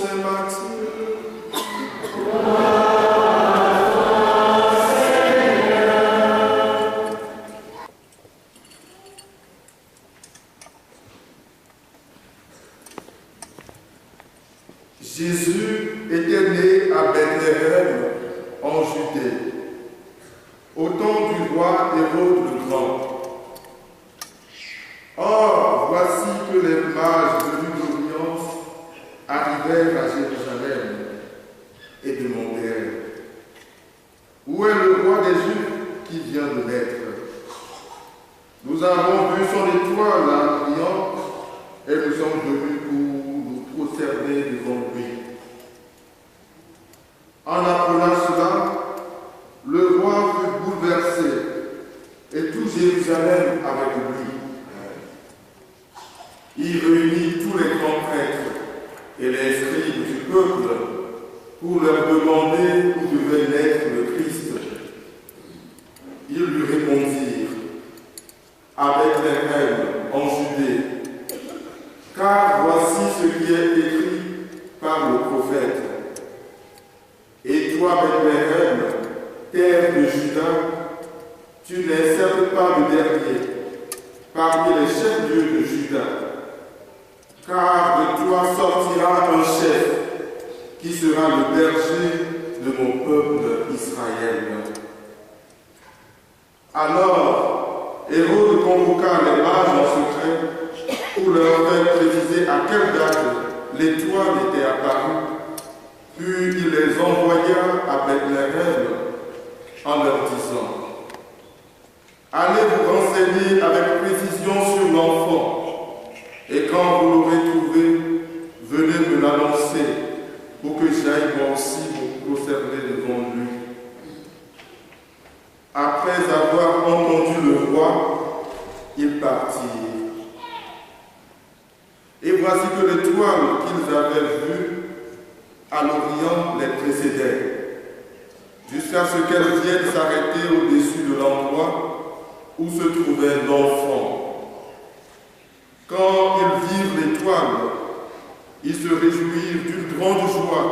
Saint Matthieu. Jésus était né à Bethléem, en Judée, au temps du roi Hérode le Grand. Or, voici que les mages venus d'Orient arrivèrent à Jérusalem et demandèrent: où est le roi des Juifs qui vient de naître? Nous avons vu son étoile à Orient et nous sommes venus pour nous prosterner devant lui. En apprenant cela, le roi fut bouleversé et tout Jérusalem avec lui. Il réunit tous les grands prêtres et les scribes du peuple pour leur demander où devait naître le Christ. Ils lui répondirent: à Bethléem, en Judée, car voici ce qui est écrit par le prophète. Et toi, Bethléem, terre de Juda, tu n'es certes pas le dernier parmi les chefs-lieux de Juda, car de toi sortira un chef qui sera le berger de mon peuple Israël. Alors, Hérode convoqua les mages en secret pour leur faire préciser à quelle date l'étoile était apparue. Puis il les envoya à Bethléem en leur disant: allez vous renseigner avec précision sur l'enfant, et quand vous l'aurez trouvé, venez me l'annoncer pour que j'aille moi aussi me prosterner devant lui. Après avoir entendu le roi, ils partirent. Et voici que l'étoile qu'ils avaient vue à l'Orient les précédait, jusqu'à ce qu'elle vienne s'arrêter au-dessus de l'endroit où se trouvait l'enfant. Quand ils virent l'étoile, ils se réjouirent d'une grande joie.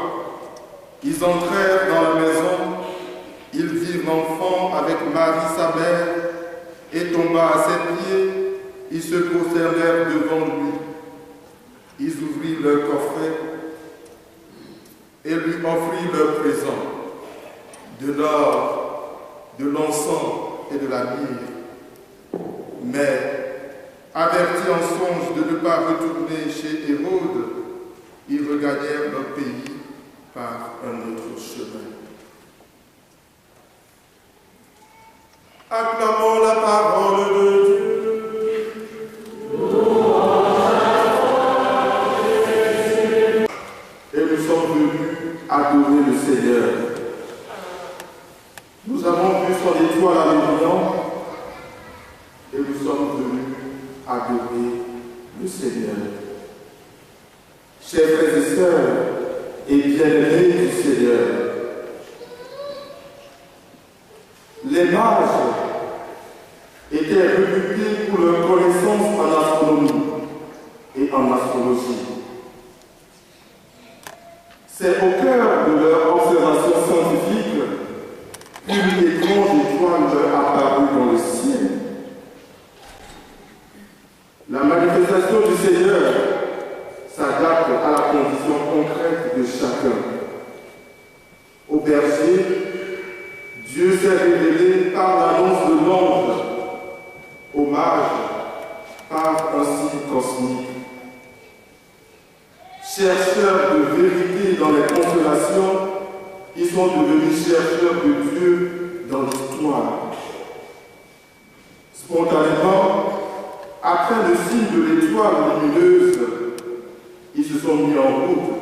Ils entrèrent dans la maison, ils virent l'enfant avec Marie sa mère, et tomba à ses pieds, ils se prosternèrent devant lui. Ils ouvrirent leur coffret et lui offrit leurs présents, de l'or, de l'encens et de la myrrhe. Mais, avertis en songe de ne pas retourner chez Hérode, ils regagnèrent leur pays par un autre chemin. Acclamons la parole de Dieu. Et nous sommes venus adorer le Seigneur. Nous avons vu son étoile à l'Orient et nous sommes venus adorer le Seigneur. Chers frères et sœurs et bien-aimés du Seigneur, les mages étaient réputés pour leur connaissance en astronomie et en astrologie. C'est au cœur de leur observation scientifique qu'une étrange étoile leur apparut dans le ciel. La manifestation du Seigneur s'adapte à la condition concrète de chacun. Au berger, Dieu s'est révélé par l'annonce de l'ange, au mage par un signe cosmique. Chercheurs de vérité dans les constellations, ils sont devenus chercheurs de Dieu dans l'histoire. Spontanément, après le signe de l'étoile lumineuse, ils se sont mis en route,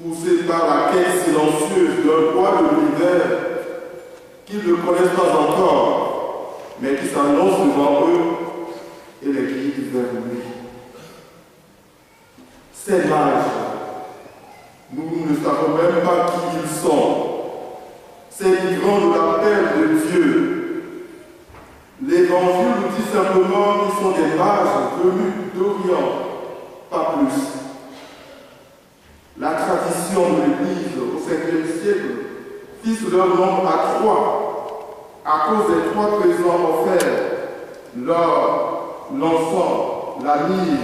poussés par la quête silencieuse d'un roi de l'univers qu'ils ne connaissent pas encore, mais qui s'annonce devant eux et les guide vers lui. Ces mages, nous ne savons même pas qui ils sont. Ces migrants de l'appel de Dieu. L'Évangile nous dit simplement qu'ils sont des mages venus d'Orient, pas plus. La tradition de l'Église au 5e siècle fixe leur nombre à 3 à cause des 3 présents offerts lors l'encens, la lyre.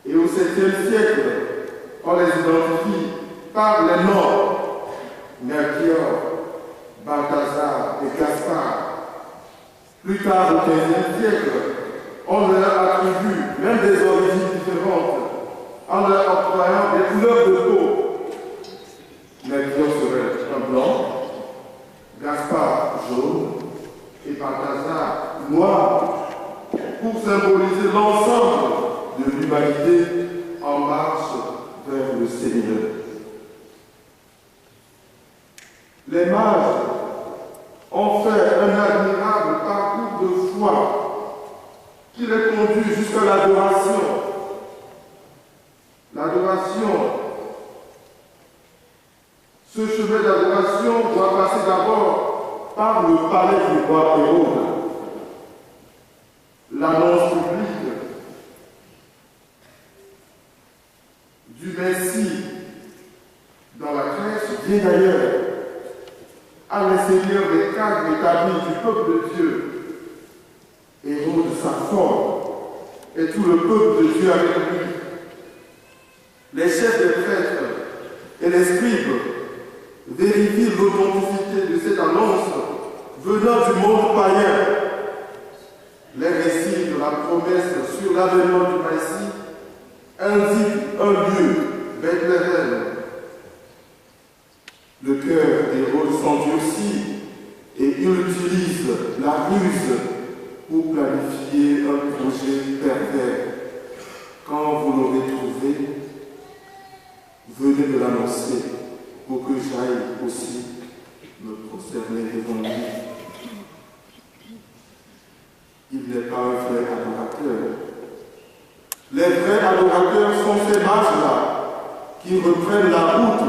Et au 7e siècle, on les identifie par les noms Melchior, Balthazar et Gaspard. Plus tard, au 15e siècle, on leur attribue même des origines différentes en leur octroyant des couleurs de peau. Melchior serait un blanc, Gaspard jaune et Balthazar noir, pour symboliser l'ensemble de l'humanité en marche vers le Seigneur. Les mages ont fait un admirable parcours de foi qui les conduit jusqu'à l'adoration. L'adoration, ce chemin d'adoration doit passer d'abord par le palais du roi Hérode. L'annonce publique du Messie dans la crèche vient d'ailleurs à l'intérieur des cadres établis du peuple de Dieu. Hérode s'affole et tout le peuple de Dieu avec lui. Les chefs des prêtres et les scribes vérifient l'authenticité de cette annonce venant du monde païen. Les récits de la promesse sur l'avènement du Messie indiquent un lieu, Bethléem. Le cœur d'Hérode s'endurcit et il utilise la ruse pour planifier un projet pervers. Quand vous l'aurez trouvé, venez me l'annoncer pour que j'aille aussi me prosterner devant lui. Il n'est pas un vrai adorateur. Les vrais adorateurs sont ces mages-là qui reprennent la route,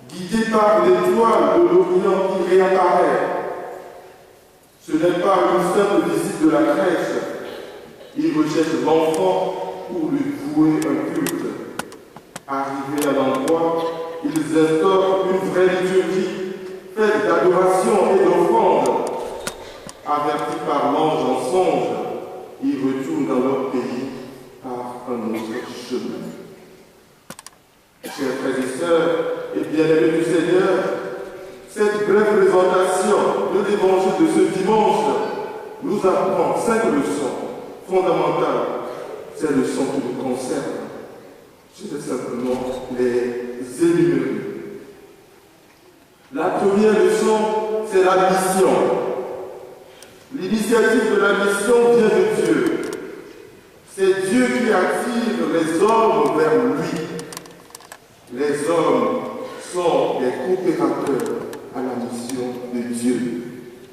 guidés par l'étoile de l'Orient qui réapparaît. Ce n'est pas une simple visite de la crèche. Ils recherchent l'enfant pour lui vouer un culte. Arrivés à l'endroit, ils instaurent une vraie liturgie, faite d'adoration et d'offrande. Avertis par l'ange en songe, ils retournent dans leur pays par un autre chemin. Chers frères et sœurs, et bien-aimés du Seigneur, cette brève présentation de l'évangile de ce dimanche nous apprend 5 leçons fondamentales. Ces leçons qui nous concernent. Je vais simplement les énumérer. La première leçon, c'est la mission. L'initiative de la mission vient de Dieu. C'est Dieu qui attire les hommes vers lui. Les hommes sont des coopérateurs à la mission de Dieu.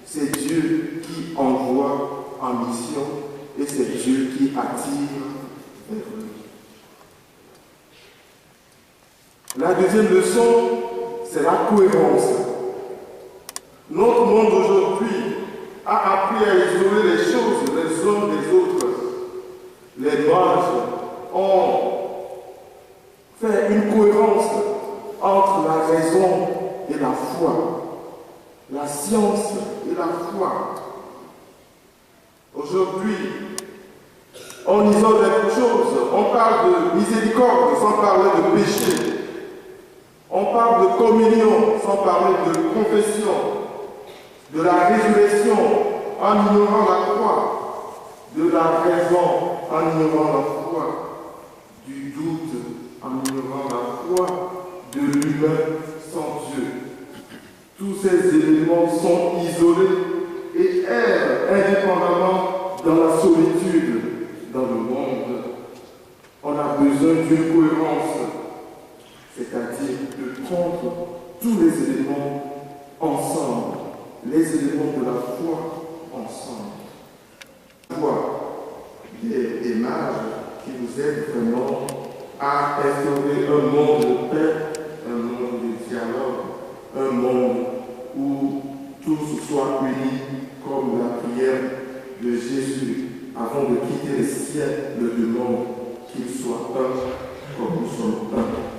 C'est Dieu qui envoie en mission et c'est Dieu qui attire vers lui. La deuxième leçon, c'est la cohérence. Notre monde aujourd'hui a appris à isoler les choses les uns des autres. Les mages ont fait une cohérence entre la raison et la foi, la science et la foi. Aujourd'hui, on isole les choses, on parle de miséricorde sans parler de péché. On parle de communion sans parler de confession, de la résurrection en ignorant la croix, de la raison en ignorant la foi, du doute en ignorant la foi, de l'humain sans Dieu. Tous ces éléments sont isolés et errent indépendamment dans la solitude dans le monde. On a besoin d'une cohérence, c'est-à-dire de prendre tous les éléments ensemble, les éléments de la foi ensemble. La foi des mages qui nous aident vraiment à instaurer un monde de paix, un monde de dialogue, un monde où tous soient unis comme la prière de Jésus avant de quitter les cieux le demande qu'il soit un comme nous sommes là.